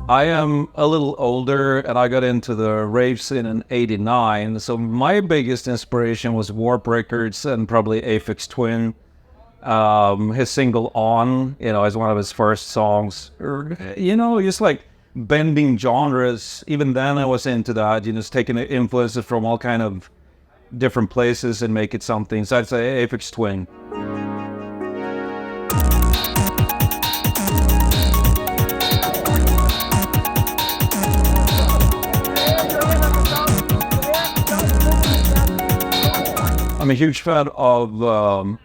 I am a little older and I got into the rave scene in '89. So my biggest inspiration was Warp Records and probably Aphex Twin. His single On, is one of his first songs. Just like bending genres. Even then I was into that, just taking influences from all kind of different places and make it something. So I'd say Aphex Twin. I'm a huge fan of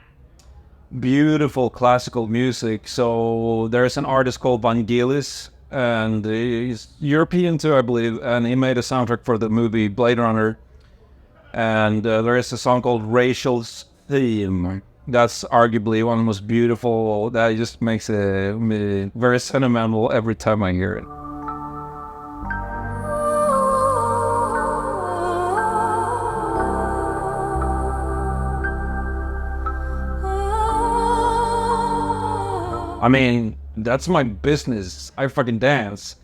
beautiful classical music. So there's an artist called Vangelis, and he's European too, I believe, and he made a soundtrack for the movie Blade Runner. And there is a song called Rachel's Theme. That's arguably one of the most beautiful. That just makes me very sentimental every time I hear it. I mean, that's my business. I fucking dance.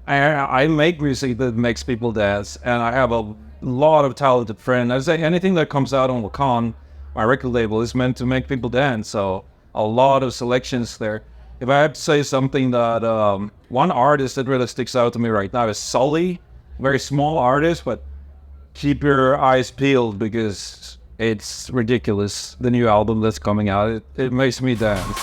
I make music that makes people dance, and I have a lot of talented friends. I say anything that comes out on Lacan, my record label, is meant to make people dance. So a lot of selections there. If I have to say something that one artist that really sticks out to me right now is Sully. Very small artist, but keep your eyes peeled because it's ridiculous. The new album that's coming out, it makes me dance.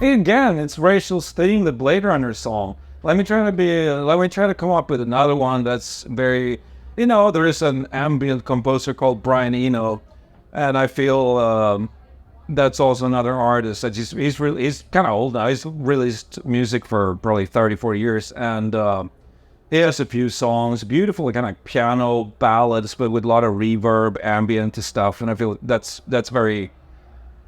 Again, it's Rachel's Theme, the Blade Runner song. Let me try to come up with another one that's very, there is an ambient composer called Brian Eno, and I feel that's also another artist that he's kind of old now. He's released music for probably 30, 40 years, and he has a few songs, beautiful kind of piano ballads, but with a lot of reverb, ambient stuff, and I feel that's very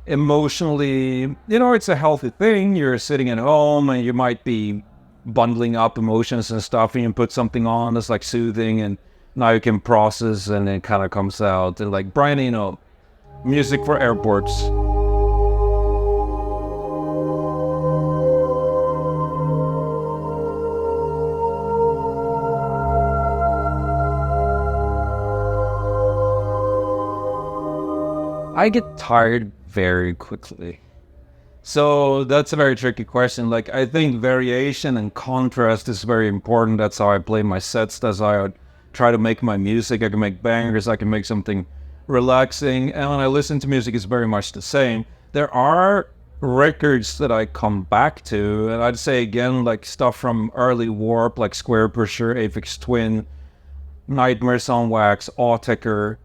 emotionally, it's a healthy thing. You're sitting at home and you might be bundling up emotions and stuff, and you put something on that's like soothing, and now you can process, and it kind of comes out. And like Brian Eno, music for airports. I get tired very quickly. So that's a very tricky question. Like, I think variation and contrast is very important. That's how I play my sets. That's how I try to make my music. I can make bangers. I can make something relaxing. And when I listen to music, it's very much the same. There are records that I come back to, and I'd say again, like stuff from early Warp, like Square Pusher, Aphex Twin, Nightmares on Wax, Autechre,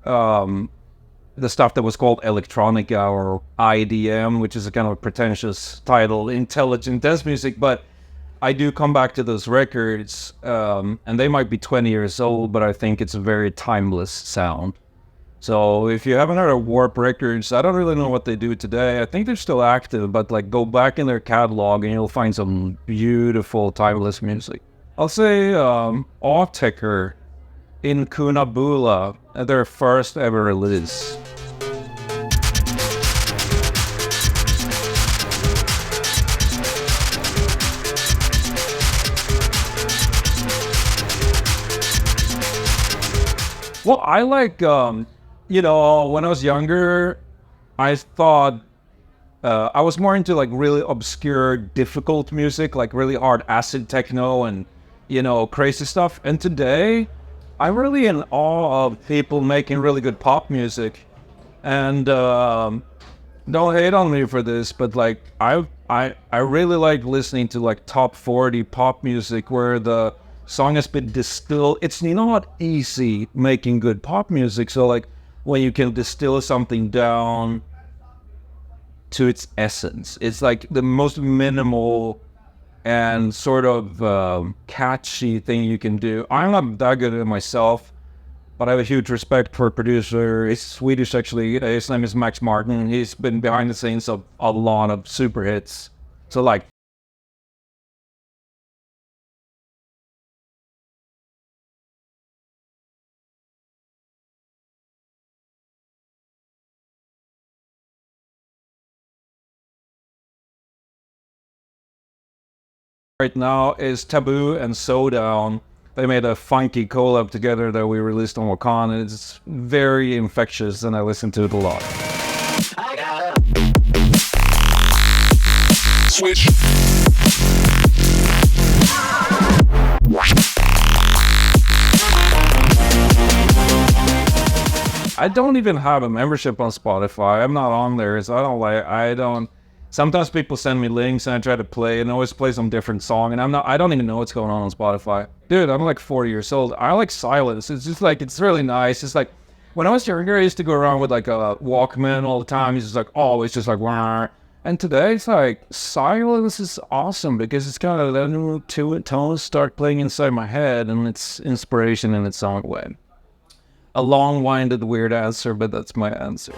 the stuff that was called electronica or IDM, which is a kind of pretentious title, intelligent dance music. But I do come back to those records, and they might be 20 years old, but I think it's a very timeless sound. So if you haven't heard of Warp Records, I don't really know what they do today. I think they're still active, but like go back in their catalog and you'll find some beautiful timeless music. I'll say Autechre in Kunabula, their first ever release. Well, I like, when I was younger, I thought I was more into like really obscure, difficult music, like really hard acid techno and, crazy stuff. And today, I'm really in awe of people making really good pop music. And don't hate on me for this, but like I really like listening to like top 40 pop music where the song has been distilled. It's not easy making good pop music. So like when you can distill something down to its essence, it's like the most minimal and sort of catchy thing you can do. I'm not that good at it myself, but I have a huge respect for a producer. He's Swedish actually. His name is Max Martin. He's been behind the scenes of a lot of super hits. So like right now is Taboo and Sodown. They made a funky collab together that we released on Wakan, and it's very infectious, and I listen to it a lot. Switch. I don't even have a membership on Spotify. I'm not on there, so I don't. Sometimes people send me links and I try to play, and I always play some different song, and I don't even know what's going on Spotify. Dude, I'm like 40 years old. I like silence. It's just like, it's really nice. It's like, when I was younger, I used to go around with like a Walkman all the time. It's just like, always just like, wah. And today it's like, silence is awesome because it's kind of letting two tones start playing inside my head, and it's inspiration in its own way. A long-winded weird answer, but that's my answer.